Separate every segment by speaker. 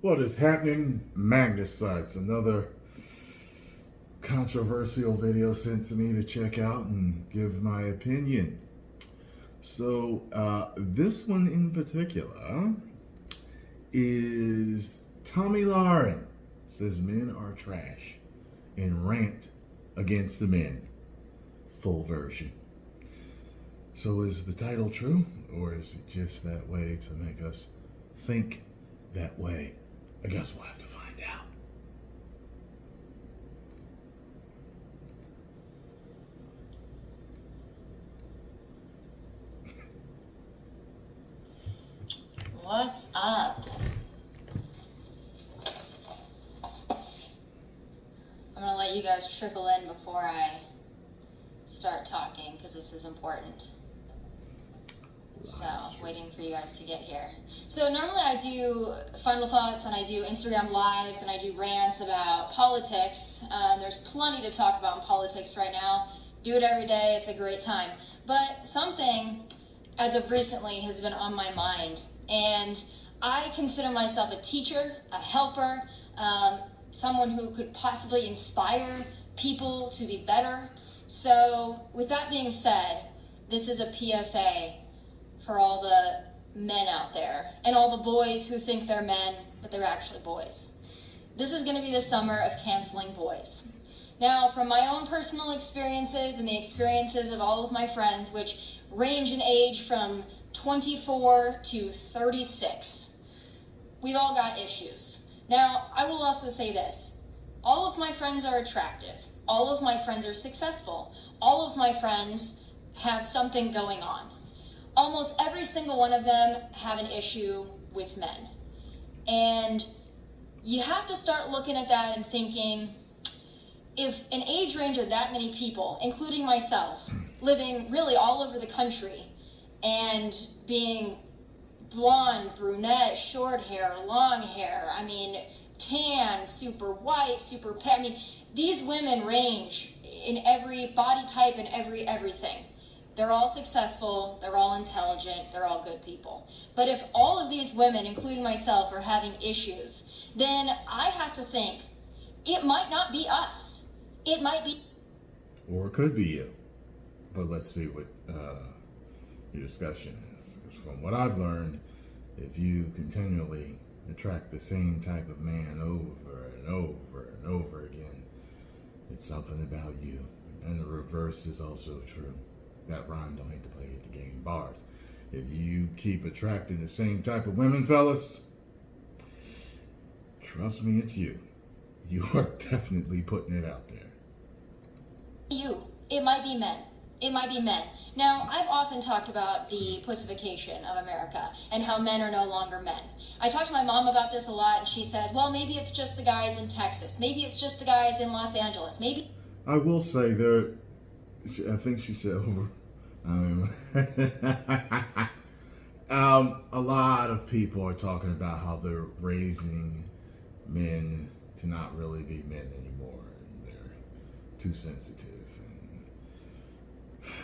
Speaker 1: What is happening? Magnus sites, another controversial video sent to me to check out and give my opinion. So, this one in particular is Tomi Lahren says men are trash and rant against the men. Full version. So is the title true, or is it just that way to make us think that way? I guess we'll have to find out.
Speaker 2: What's up? I'm gonna let you guys trickle in before I start talking because this is important. So, waiting for you guys to get here. So normally I do final thoughts and I do Instagram lives and I do rants about politics. There's plenty to talk about in politics right now. Do it every day, it's a great time. But something, as of recently, has been on my mind. And I consider myself a teacher, a helper, someone who could possibly inspire people to be better. So with that being said, this is a PSA for all the men out there and all the boys who think they're men, but they're actually boys. This is going to be the summer of canceling boys. Now, from my own personal experiences and the experiences of all of my friends, which range in age from 24 to 36, we've all got issues. Now, I will also say this. All of my friends are attractive. All of my friends are successful. All of my friends have something going on. Almost every single one of them have an issue with men. And you have to start looking at that and thinking, if an age range of that many people, including myself, living really all over the country and being blonde, brunette, short hair, long hair, tan, super white, super pale, these women range in every body type and everything. They're all successful, they're all intelligent, they're all good people. But if all of these women, including myself, are having issues, then I have to think, it might not be us. It might be...
Speaker 1: Or it could be you. But let's see what your discussion is. 'Cause from what I've learned, if you continually attract the same type of man over and over and over again, it's something about you. And the reverse is also true. That rhyme don't hate to play at the game bars. If you keep attracting the same type of women, fellas, trust me, it's you. You are definitely putting it out there.
Speaker 2: You. It might be men. It might be men. Now, I've often talked about the pussification of America and how men are no longer men. I talk to my mom about this a lot, and she says, well, maybe it's just the guys in Texas.Maybe it's just the guys in Los Angeles. Maybe...
Speaker 1: I will say I think she said over. A lot of people are talking about how they're raising men to not really be men anymore, and they're too sensitive, and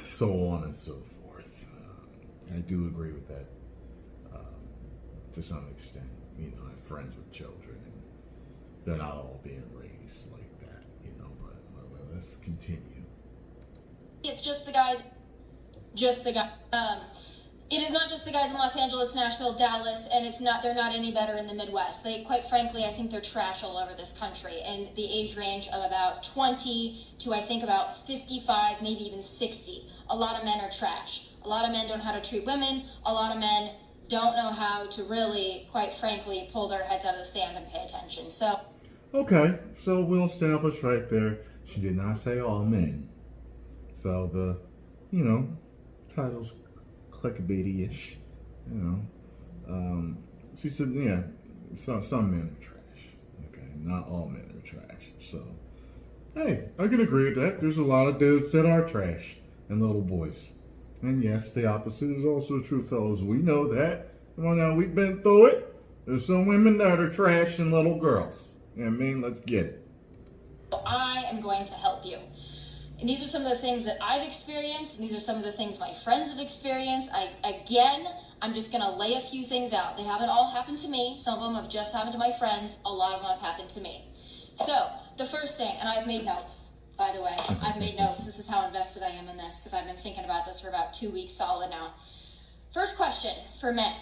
Speaker 1: so on and so forth. I do agree with that to some extent. I have friends with children, and they're not all being raised like that, but let's continue.
Speaker 2: It's just the guys, it is not just the guys in Los Angeles, Nashville, Dallas, and they're not any better in the Midwest. Quite frankly, I think they're trash all over this country, and the age range of about 20 to I think about 55, maybe even 60. A lot of men are trash. A lot of men don't know how to treat women. A lot of men don't know how to really, quite frankly, pull their heads out of the sand and pay attention. So.
Speaker 1: Okay, so we'll establish right there, she did not say all men. So the, title's clickbaity-ish, she said, yeah, some men are trash, okay? Not all men are trash, so, hey, I can agree with that. There's a lot of dudes that are trash and little boys. And yes, the opposite is also true, fellas. We know that. Come on now, we've been through it. There's some women that are trash and little girls. Let's get it.
Speaker 2: I am going to help you. And these are some of the things that I've experienced, and these are some of the things my friends have experienced. I'm just going to lay a few things out. They haven't all happened to me. Some of them have just happened to my friends. A lot of them have happened to me. So the first thing, and I've made notes, by the way. I've made notes. This is how invested I am in this because I've been thinking about this for about 2 weeks solid now. First question for men.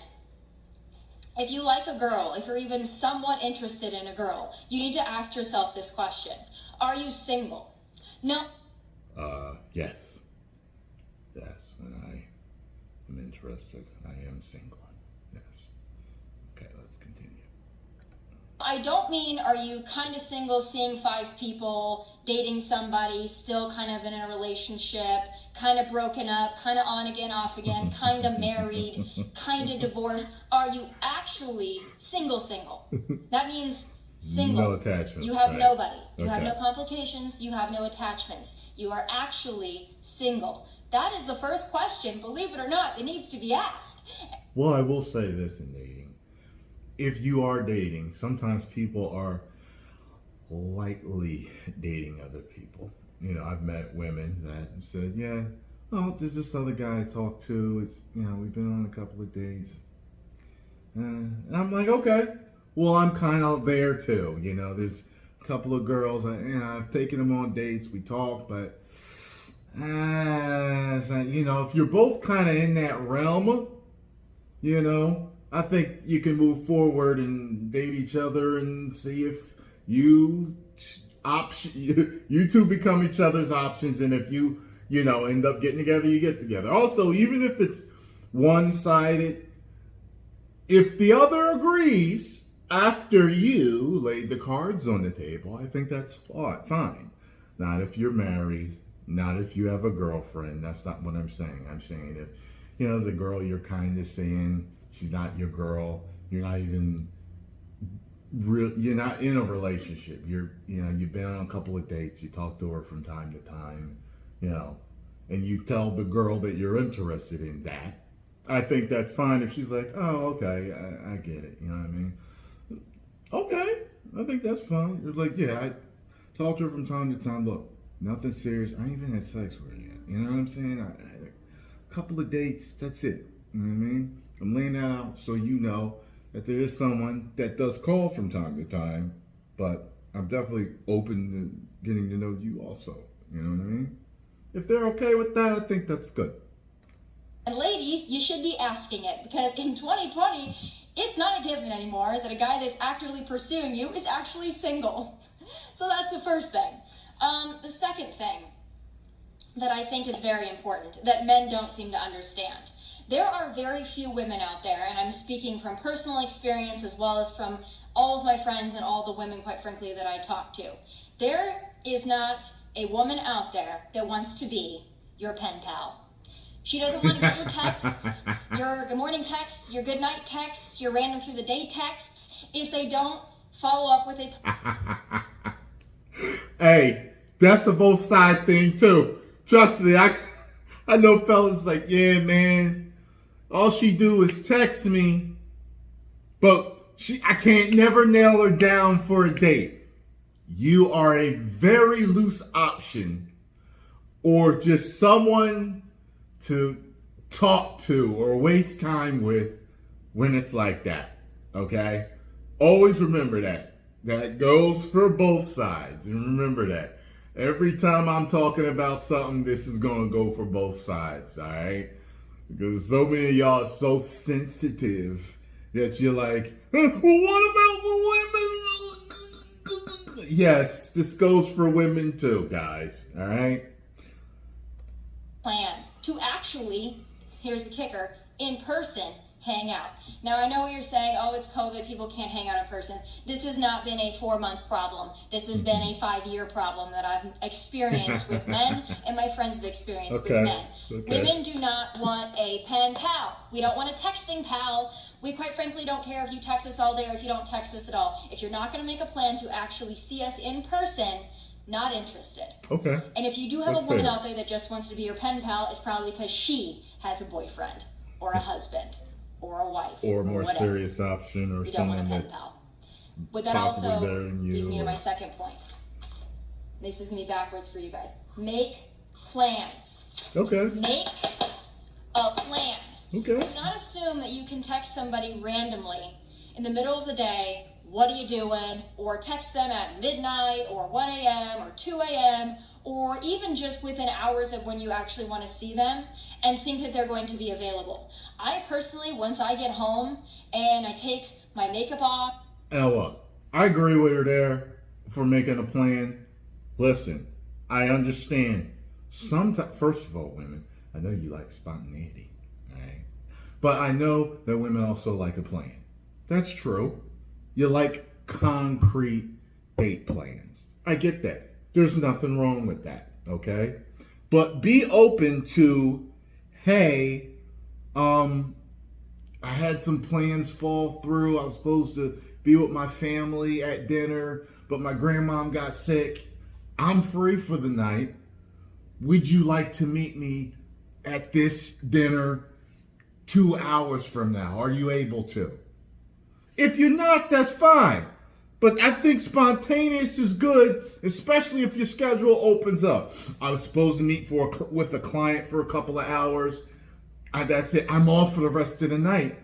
Speaker 2: If you like a girl, if you're even somewhat interested in a girl, you need to ask yourself this question. Are you single? No.
Speaker 1: Yes. Yes, when I am interested, I am single. Yes. Okay, let's continue.
Speaker 2: I don't mean are you kind of single, seeing 5 people, dating somebody, still kind of in a relationship, kind of broken up, kind of on again, off again, kind of married, kind of divorced. Are you actually single? That means single.
Speaker 1: No attachments.
Speaker 2: You have
Speaker 1: right.
Speaker 2: nobody. You
Speaker 1: Okay.
Speaker 2: have no complications. You have no attachments. You are actually single. That is the first question, believe it or not, it needs to be asked.
Speaker 1: Well, I will say this in dating. If you are dating, sometimes people are lightly dating other people. You know, I've met women that said, yeah, oh, there's this other guy I talked to. It's, you know, we've been on a couple of dates. And I'm like, okay, well, I'm kind of there too. You know, there's a couple of girls, I've taken them on dates. We talk, but, you know, if you're both kind of in that realm, you know, I think you can move forward and date each other and see if you two become each other's options, and if you know, end up getting together, you get together. Also, even if it's one-sided, if the other agrees after you laid the cards on the table, I think that's fine. Not if you're married, not if you have a girlfriend. That's not what I'm saying. I'm saying if, you know, as a girl, you're kind of saying she's not your girl. You're not even you're not in a relationship. You've been on a couple of dates. You talk to her from time to time, you know, and you tell the girl that you're interested in that. I think that's fine if she's like, oh, okay, I get it. You know what I mean? Okay, I think that's fine. You're like, yeah, I talk to her from time to time. Look, nothing serious. I ain't even had sex with her yet. You know what I'm saying? A couple of dates, that's it. You know what I mean? I'm laying that out so you know that there is someone that does call from time to time, but I'm definitely open to getting to know you also. You know what I mean? If they're okay with that, I think that's good.
Speaker 2: And ladies, you should be asking it, because in 2020, it's not a given anymore that a guy that's actively pursuing you is actually single. So that's the first thing. The second thing that I think is very important, that men don't seem to understand. There are very few women out there, and I'm speaking from personal experience as well as from all of my friends and all the women, quite frankly, that I talk to. There is not a woman out there that wants to be your pen pal. She doesn't want to get your texts, your good morning texts, your good night texts, your random through the day texts, if they don't follow up with a...
Speaker 1: Hey, that's a both side thing too. Trust me, I know fellas like, yeah, man, all she do is text me, but I can't never nail her down for a date. You are a very loose option, or just someone to talk to or waste time with when it's like that, okay? Always remember that. That goes for both sides. And remember that. Every time I'm talking about something, this is going to go for both sides, all right? Because so many of y'all are so sensitive that you're like, well, what about the women? Yes, this goes for women too, guys, all right?
Speaker 2: Plan to actually, here's the kicker, in person, hang out. Now, I know what you're saying, oh, it's COVID, people can't hang out in person. This has not been a 4-month problem. This has been a 5-year problem that I've experienced with men, and my friends have experienced with men. Okay. Women do not want a pen pal. We don't want a texting pal. We quite frankly don't care if you text us all day or if you don't text us at all. If you're not going to make a plan to actually see us in person, not interested. Okay. And if you do have a woman out there that just wants to be your pen pal, it's probably because she has a boyfriend or a husband or a wife
Speaker 1: or a more serious option, or someone that's possibly better than you.
Speaker 2: Leads me to my second point. This is going to be backwards for you guys. Make plans. Okay. Make a plan.
Speaker 1: Okay.
Speaker 2: Do not assume that you can text somebody randomly in the middle of the day, what are you doing? Or text them at midnight or 1 a.m. or 2 a.m. or even just within hours of when you actually want to see them and think that they're going to be available. I personally, once I get home and I take my makeup off.
Speaker 1: Ella, I agree with her there for making a plan. Listen, I understand. Sometimes, first of all, women, I know you like spontaneity, all right? But I know that women also like a plan. That's true. You like concrete date plans. I get that. There's nothing wrong with that, okay? But be open to, hey, I had some plans fall through. I was supposed to be with my family at dinner, but my grandmom got sick. I'm free for the night. Would you like to meet me at this dinner 2 hours from now? Are you able to? If you're not, that's fine. But I think spontaneous is good, especially if your schedule opens up. I was supposed to meet with a client for a couple of hours. That's it. I'm off for the rest of the night.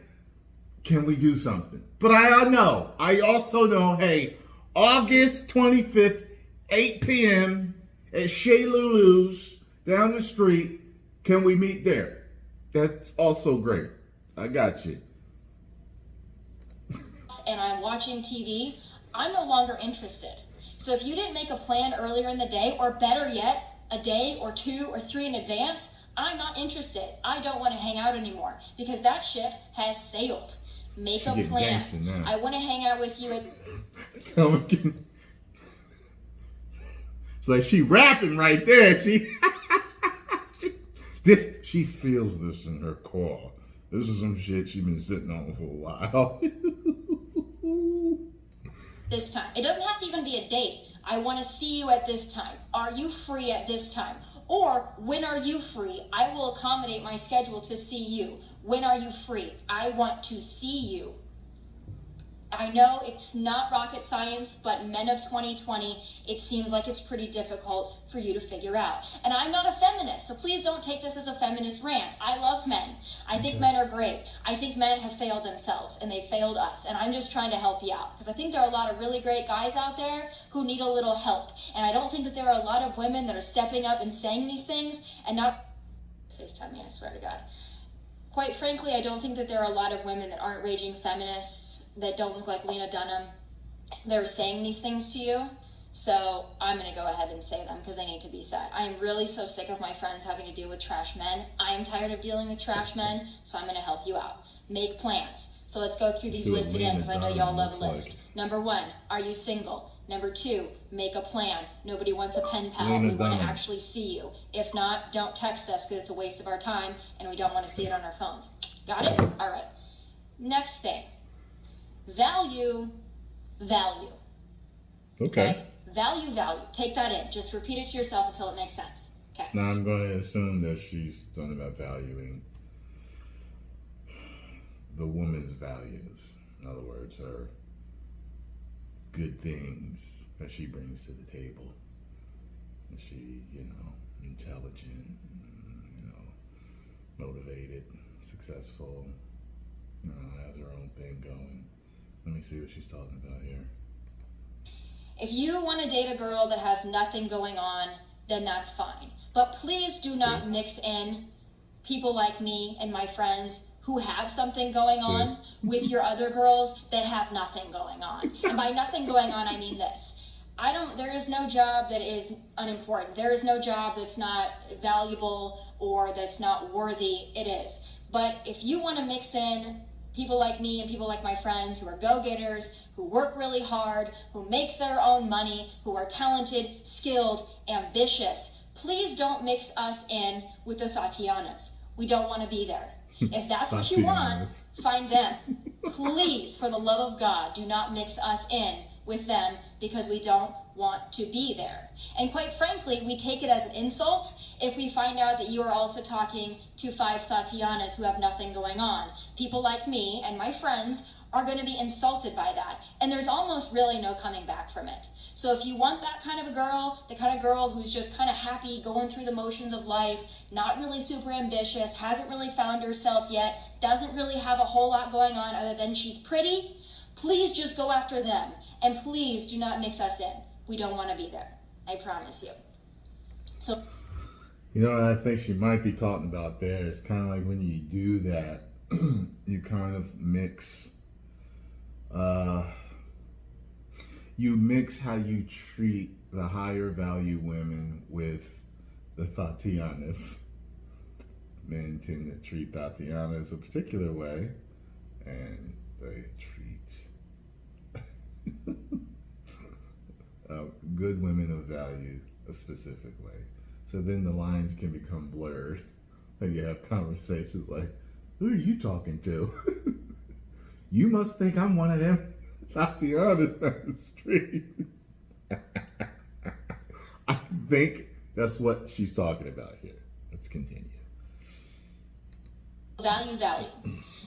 Speaker 1: Can we do something? But I also know, hey, August 25th, 8 p.m. at Chez Lulu's down the street. Can we meet there? That's also great. I got you.
Speaker 2: And I'm watching TV, I'm no longer interested. So if you didn't make a plan earlier in the day, or better yet, a day or 2 or 3 in advance, I'm not interested. I don't want to hang out anymore because that ship has sailed. Make a plan. I want to hang out with you at...
Speaker 1: Tell me, it's like she rapping right there. She feels this in her core. This is some shit she's been sitting on for a while.
Speaker 2: This time. It doesn't have to even be a date. I want to see you at this time. Are you free at this time? Or when are you free? I will accommodate my schedule to see you. When are you free? I want to see you. I know it's not rocket science, but men of 2020, it seems like it's pretty difficult for you to figure out. And I'm not a feminist, so please don't take this as a feminist rant. I love men. I think men are great. I think men have failed themselves, and they failed us. And I'm just trying to help you out, because I think there are a lot of really great guys out there who need a little help. And I don't think that there are a lot of women that are stepping up and saying these things and not... FaceTime me, I swear to God. Quite frankly, I don't think that there are a lot of women that aren't raging feminists that don't look like Lena Dunham. They're saying these things to you, so I'm going to go ahead and say them because they need to be said. I am really so sick of my friends having to deal with trash men. I am tired of dealing with trash men, so I'm going to help you out. Make plans. So let's go through these lists again because I know y'all love a list. Number 1, are you single? Number 2, make a plan. Nobody wants a pen pal. We want to actually see you. If not, don't text us because it's a waste of our time and we don't want to see it on our phones. Got it? All right. Next thing. Value.
Speaker 1: Okay.
Speaker 2: Value. Take that in. Just repeat it to yourself until it makes sense. Okay.
Speaker 1: Now I'm going to assume that she's talking about valuing the woman's values. In other words, her good things that she brings to the table. Is she, intelligent, motivated, successful, has her own thing going. Let me see what she's talking about here.
Speaker 2: If you want to date a girl that has nothing going on, then that's fine. But please do not mix in people like me and my friends who have something going on with your other girls that have nothing going on. And by nothing going on, I mean this. There is no job that is unimportant. There is no job that's not valuable or that's not worthy. It is. But if you want to mix in people like me and people like my friends who are go-getters, who work really hard, who make their own money, who are talented, skilled, ambitious, please don't mix us in with the Tatianas. We don't want to be there. If that's what you want, find them. Please, for the love of God, do not mix us in with them because we don't want to be there. And quite frankly, we take it as an insult if we find out that you are also talking to 5 Tatianas who have nothing going on. People like me and my friends are going to be insulted by that. And there's almost really no coming back from it. So if you want that kind of a girl, the kind of girl who's just kind of happy, going through the motions of life, not really super ambitious, hasn't really found herself yet, doesn't really have a whole lot going on other than she's pretty, please just go after them. And please do not mix us in. We don't want to be there. I promise you. So,
Speaker 1: you know, I think she might be talking about there. It's kind of like when you do that, you kind of mix, how you treat the higher value women with the Tatianas. Men tend to treat Tatianas a particular way, and they treat good women of value a specific way. So then the lines can become blurred, and you have conversations like, who are you talking to? You must think I'm one of them Tatianas on the street. I think that's what she's talking about here. Let's continue.
Speaker 2: Value.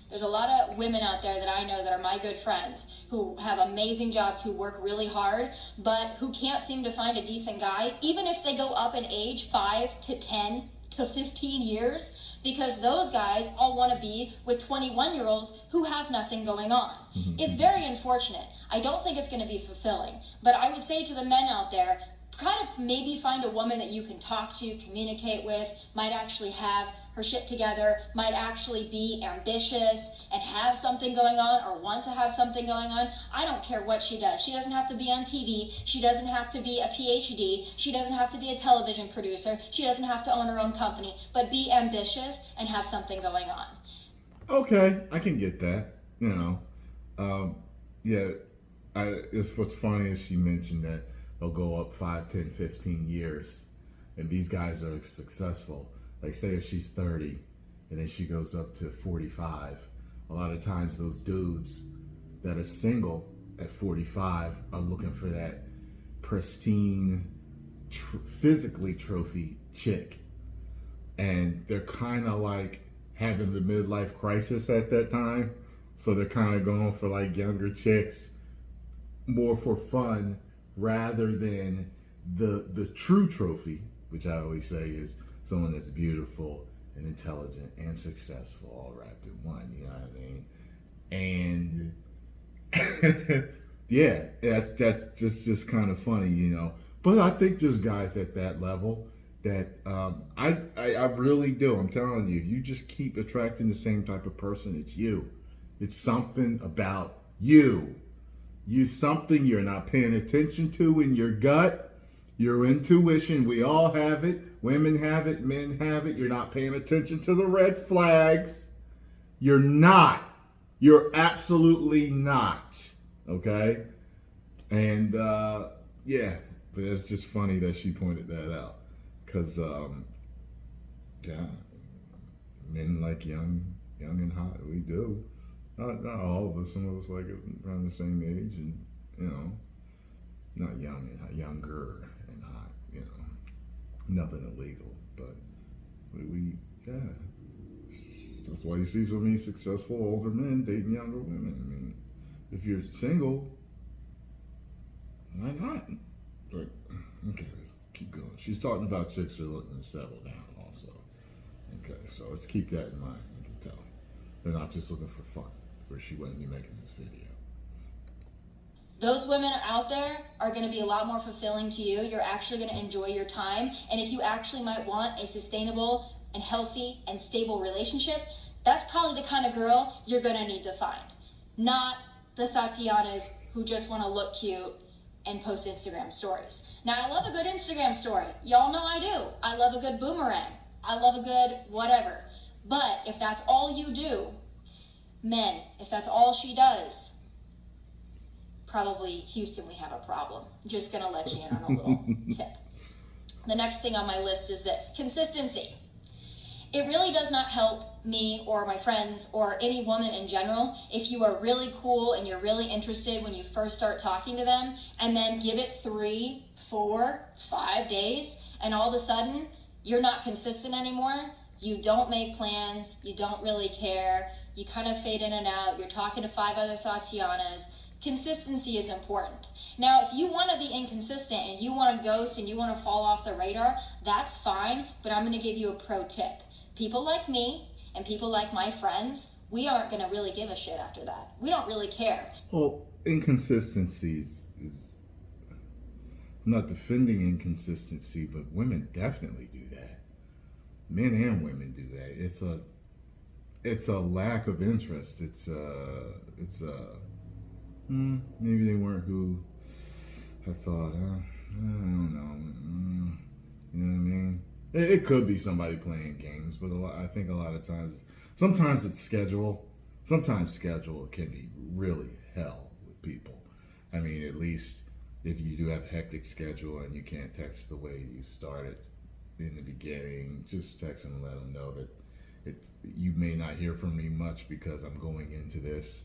Speaker 2: There's a lot of women out there that I know that are my good friends who have amazing jobs, who work really hard, but who can't seem to find a decent guy, even if they go up in age 5 to 10 to 15 years, because those guys all want to be with 21-year-olds who have nothing going on. Mm-hmm. It's very unfortunate. I don't think it's going to be fulfilling, but I would say to the men out there, kind of maybe find a woman that you can talk to, communicate with, might actually have her shit together, might actually be ambitious and have something going on or want to have something going on. I don't care what she does. She doesn't have to be on TV. She doesn't have to be a PhD. She doesn't have to be a television producer. She doesn't have to own her own company, but be ambitious and have something going on.
Speaker 1: Okay, I can get that. You know, what's funny is she mentioned that they'll go up 5, 10, 15 years, and these guys are successful. Like, say if she's 30 and then she goes up to 45, a lot of times those dudes that are single at 45 are looking for that pristine, physically trophy chick. And they're kind of like having the midlife crisis at that time. So they're kind of going for like younger chicks, more for fun rather than the true trophy, which I always say is someone that's beautiful and intelligent and successful, all wrapped in one, you know what I mean? And yeah, that's just kind of funny, you know. But I think there's guys at that level that I really do. I'm telling you, if you just keep attracting the same type of person, it's you. It's something about you. Something you're not paying attention to in your gut. Your intuition, we all have it. Women have it, men have it. You're not paying attention to the red flags. You're not. You're absolutely not. Okay? And yeah, but it's just funny that she pointed that out. Because, yeah, men like young and hot. We do. Not all of us. Some of us like it around the same age, and, you know, not young and hot, younger and hot, you know. Nothing illegal, but we yeah. That's why you see so many successful older men dating younger women. I mean, if you're single, why not? But, okay, let's keep going. She's talking about chicks who are looking to settle down also. Okay, so let's keep that in mind. You can tell. They're not just looking for fun, or she wouldn't be making this video.
Speaker 2: Those women out there are going to be a lot more fulfilling to you. You're actually going to enjoy your time. And if you actually might want a sustainable and healthy and stable relationship, that's probably the kind of girl you're going to need to find. Not the Tatianas who just want to look cute and post Instagram stories. Now, I love a good Instagram story. Y'all know I do. I love a good boomerang. I love a good whatever. But if that's all you do, men, if that's all she does, probably Houston, we have a problem. Just gonna let you in on a little tip. The next thing on my list is this: consistency. It really does not help me or my friends or any woman in general if you are really cool and you're really interested when you first start talking to them, and then give it 3, 4, 5 days, and all of a sudden you're not consistent anymore. You don't make plans, you don't really care, you kind of fade in and out, you're talking to 5 other Tatianas. Consistency is important. Now, if you want to be inconsistent and you want to ghost and you want to fall off the radar, that's fine, but I'm going to give you a pro tip. People like me and people like my friends, we aren't going to really give a shit after that. We don't really care.
Speaker 1: Well, inconsistencies is, I'm not defending inconsistency, but women definitely do that. Men and women do that. It's a lack of interest. Maybe they weren't who I thought. I don't know. You know what I mean? It could be somebody playing games, but I think a lot of times, sometimes it's schedule. Sometimes schedule can be really hell with people. I mean, at least if you do have a hectic schedule and you can't text the way you started in the beginning, just text them and let them know that you may not hear from me much because I'm going into this.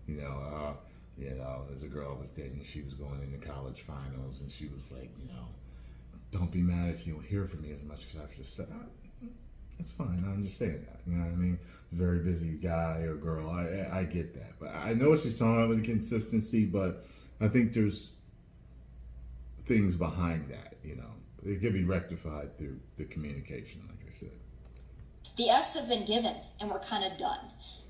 Speaker 1: There's a girl I was dating, she was going into college finals, and she was like, don't be mad if you don't hear from me as much as I've just said. That's fine, I understand that. You know what I mean? Very busy guy or girl, I get that. But I know what she's talking about with the consistency, but I think there's things behind that, It can be rectified through the communication, like I said.
Speaker 2: The F's have been given, and we're kind of done.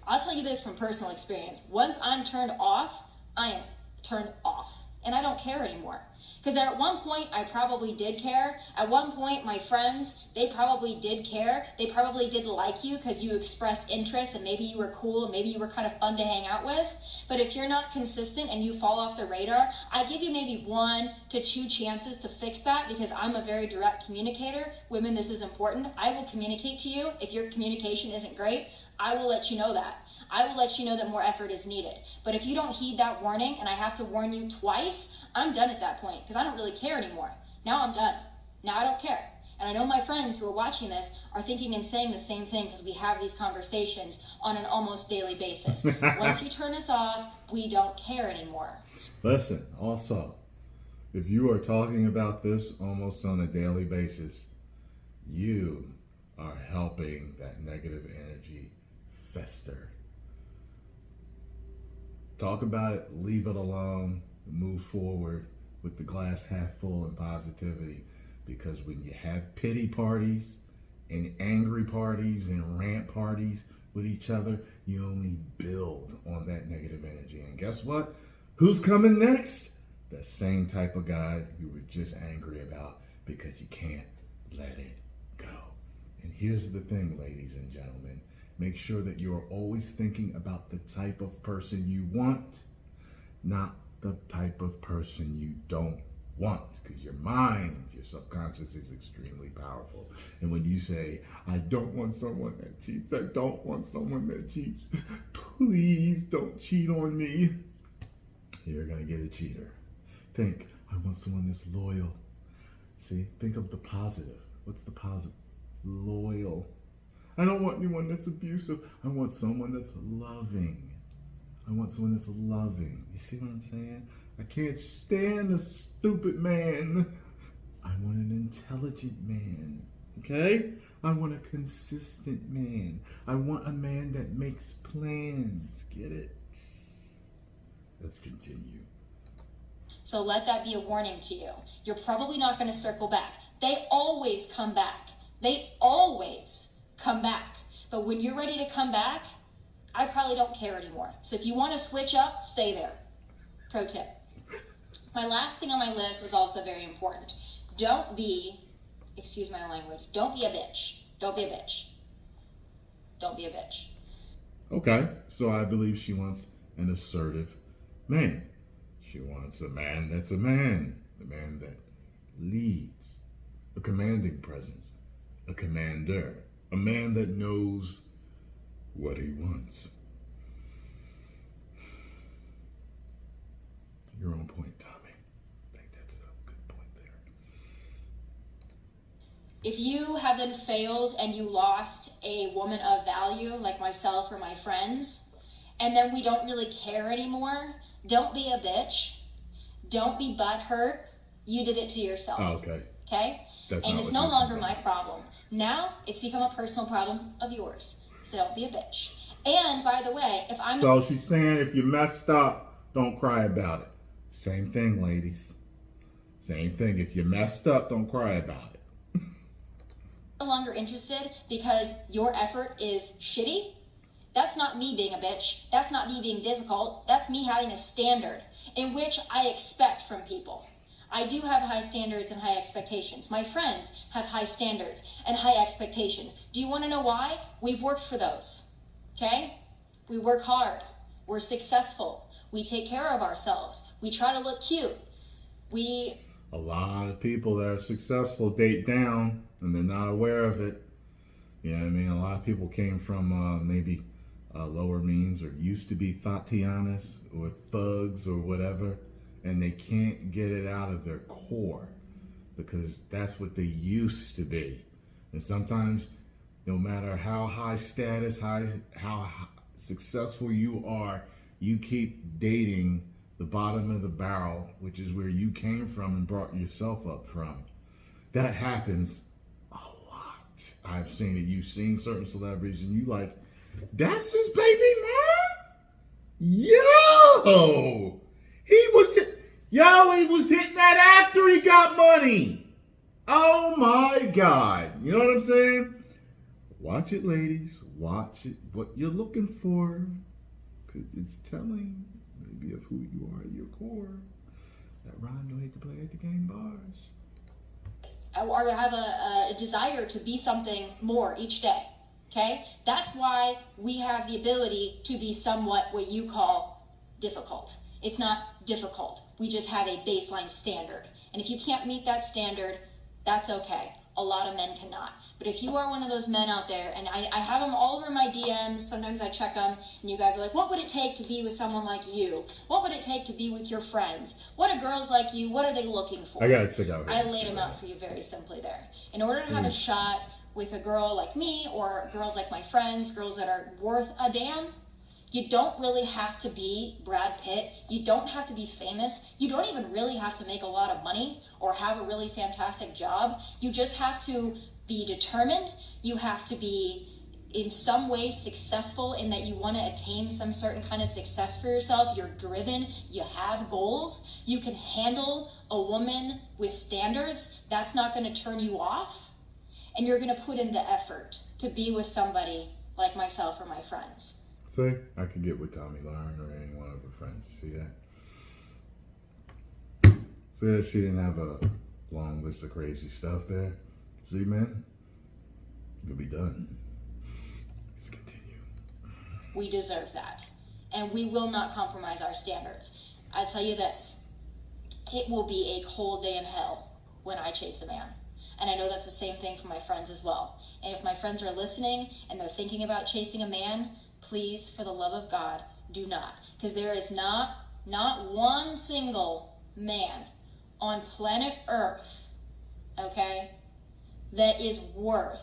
Speaker 2: I'll tell you this from personal experience. Once I'm turned off, I am turned off, and I don't care anymore. Because at one point, I probably did care. At one point, my friends, they probably did care. They probably did like you because you expressed interest, and maybe you were cool, and maybe you were kind of fun to hang out with. But if you're not consistent and you fall off the radar, I give you maybe 1 to 2 chances to fix that, because I'm a very direct communicator. Women, this is important. I will communicate to you. If your communication isn't great, I will let you know that. I will let you know that more effort is needed. But if you don't heed that warning, and I have to warn you twice, I'm done at that point, because I don't really care anymore. Now I'm done. Now I don't care. And I know my friends who are watching this are thinking and saying the same thing, because we have these conversations on an almost daily basis. Once you turn us off, we don't care anymore.
Speaker 1: Listen, also, if you are talking about this almost on a daily basis, you are helping that negative energy fester. Talk about it, leave it alone, move forward with the glass half full and positivity. Because when you have pity parties and angry parties and rant parties with each other, you only build on that negative energy. And guess what? Who's coming next? That same type of guy you were just angry about, because you can't let it go. And here's the thing, ladies and gentlemen. Make sure that you're always thinking about the type of person you want, not the type of person you don't want. Because your mind, your subconscious is extremely powerful. And when you say, I don't want someone that cheats, I don't want someone that cheats, please don't cheat on me, you're going to get a cheater. Think, I want someone that's loyal. See, think of the positive. What's the positive? Loyal. I don't want anyone that's abusive. I want someone that's loving. I want someone that's loving. You see what I'm saying? I can't stand a stupid man. I want an intelligent man. Okay? I want a consistent man. I want a man that makes plans. Get it? Let's continue.
Speaker 2: So let that be a warning to you. You're probably not going to circle back. They always come back. They always come back. But when you're ready to come back, I probably don't care anymore. So if you want to switch up, stay there. Pro tip. My last thing on my list was also very important. Don't be, excuse my language, don't be a bitch. Don't be a bitch. Don't be a bitch.
Speaker 1: Okay, so I believe she wants an assertive man. She wants a man that's a man that leads, a commanding presence, a commander, a man that knows what he wants. You're on point, Tommy. I think that's a good point there.
Speaker 2: If you haven't failed and you lost a woman of value, like myself or my friends, and then we don't really care anymore, don't be a bitch. Don't be butthurt. You did it to yourself.
Speaker 1: Oh, okay.
Speaker 2: Okay? And it's no longer my problem. Now, it's become a personal problem of yours. So don't be a bitch. And by the way, if I'm
Speaker 1: So she's saying if you messed up, don't cry about it. Same thing, ladies. Same thing. If you messed up, don't cry about it.
Speaker 2: no longer interested because your effort is shitty, that's not me being a bitch. That's not me being difficult. That's me having a standard in which I expect from people. I do have high standards and high expectations. My friends have high standards and high expectations. Do you want to know why? We've worked for those. Okay? We work hard. We're successful. We take care of ourselves. We try to look cute.
Speaker 1: A lot of people that are successful date down and they're not aware of it. You know what I mean? A lot of people came from maybe lower means or used to be Tatianas or thugs or whatever, and they can't get it out of their core because that's what they used to be. And sometimes, no matter how high status, how successful you are, you keep dating the bottom of the barrel, which is where you came from and brought yourself up from. That happens a lot. I've seen it. You've seen certain celebrities and you like, that's his baby mom? Yo! He was hitting that after he got money. Oh my God. You know what I'm saying? Watch it, ladies. Watch it. What you're looking for. It's telling maybe of who you are at your core. That rhyme don't hate to play at the game bars.
Speaker 2: Or have a desire to be something more each day. Okay? That's why we have the ability to be somewhat what you call difficult. It's not difficult. We just have a baseline standard. And if you can't meet that standard, that's okay. A lot of men cannot. But if you are one of those men out there, and I have them all over my DMs, sometimes I check them, and you guys are like, what would it take to be with someone like you? What would it take to be with your friends? What are girls like you? What are they looking for?
Speaker 1: I gotta check out her
Speaker 2: I
Speaker 1: Instagram.
Speaker 2: laid them out for you very simply there. In order to have a shot with a girl like me, or girls like my friends, girls that are worth a damn, you don't really have to be Brad Pitt. You don't have to be famous. You don't even really have to make a lot of money or have a really fantastic job. You just have to be determined. You have to be in some way successful in that you want to attain some certain kind of success for yourself. You're driven. You have goals. You can handle a woman with standards. That's not going to turn you off. And you're going to put in the effort to be with somebody like myself or my friends.
Speaker 1: See, I could get with Tomi Lahren or any one of her friends. See that? See that she didn't have a long list of crazy stuff there? See, man? It'll be done. Let's continue.
Speaker 2: We deserve that. And we will not compromise our standards. I tell you this, it will be a cold day in hell when I chase a man. And I know that's the same thing for my friends as well. And if my friends are listening and they're thinking about chasing a man, please, for the love of God, do not. Because there is not one single man on planet Earth, okay, that is worth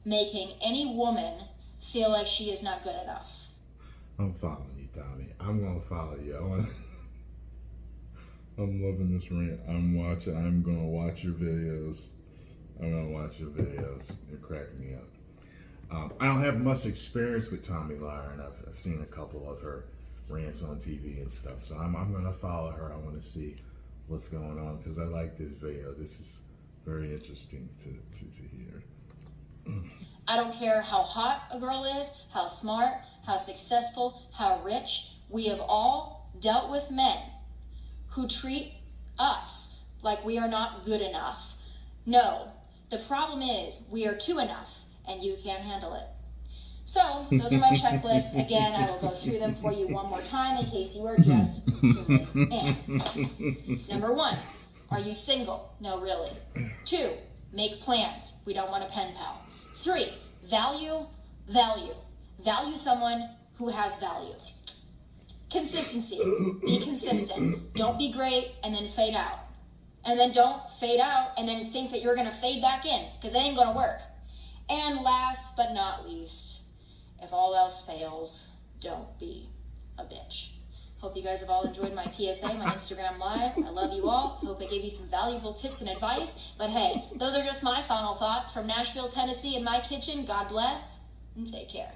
Speaker 2: making any woman feel like she is not good enough.
Speaker 1: I'm following you, Tommy. I'm going to follow you. I'm loving this rant. I'm going to watch your videos. You're cracking me up. I don't have much experience with Tomi Lahren. I've seen a couple of her rants on TV and stuff. So I'm going to follow her. I want to see what's going on because I like this video. This is very interesting to hear.
Speaker 2: I don't care how hot a girl is, how smart, how successful, how rich. We have all dealt with men who treat us like we are not good enough. No, the problem is we are too enough and you can't handle it. So those are my checklists. Again, I will go through them for you one more time in case you are just tuning in. Number 1, are you single? No, really. 2, make plans. We don't want a pen pal. 3, value. Value someone who has value. Consistency. Be consistent. Don't be great and then fade out. And then don't fade out and then think that you're going to fade back in, because it ain't going to work. And last but not least, if all else fails, don't be a bitch. Hope you guys have all enjoyed my PSA, my Instagram Live. I love you all. Hope I gave you some valuable tips and advice. But hey, those are just my final thoughts from Nashville, Tennessee in my kitchen. God bless and take care.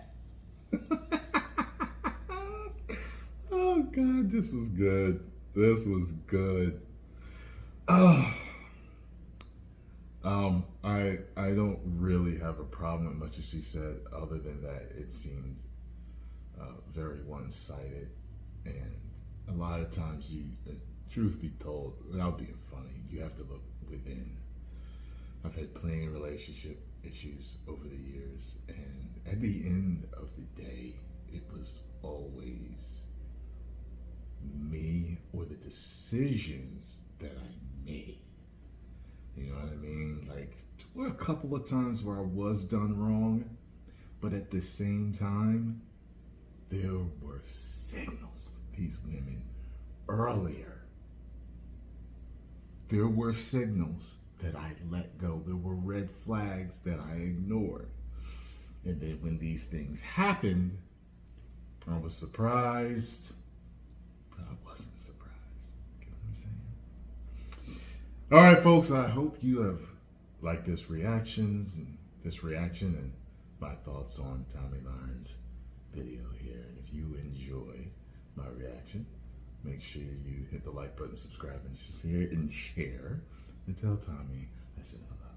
Speaker 1: Oh God, this was good. This was good. Oh, I don't really have a problem with much as she said, other than that it seems very one-sided, and a lot of times truth be told, without being funny, you have to look within. I've had plenty of relationship issues over the years, and at the end of the day, it was always me or the decisions that I made. You know what I mean? Like, there were a couple of times where I was done wrong, but at the same time, there were signals with these women earlier. There were signals that I let go. There were red flags that I ignored. And then when these things happened, I was surprised, but I wasn't surprised. Get what I'm saying? All right, folks, I hope you have liked this reaction and my thoughts on Tomi Lahen's video here. And if you enjoy my reaction, make sure you hit the like button, subscribe, and share, and tell Tomi I said hello.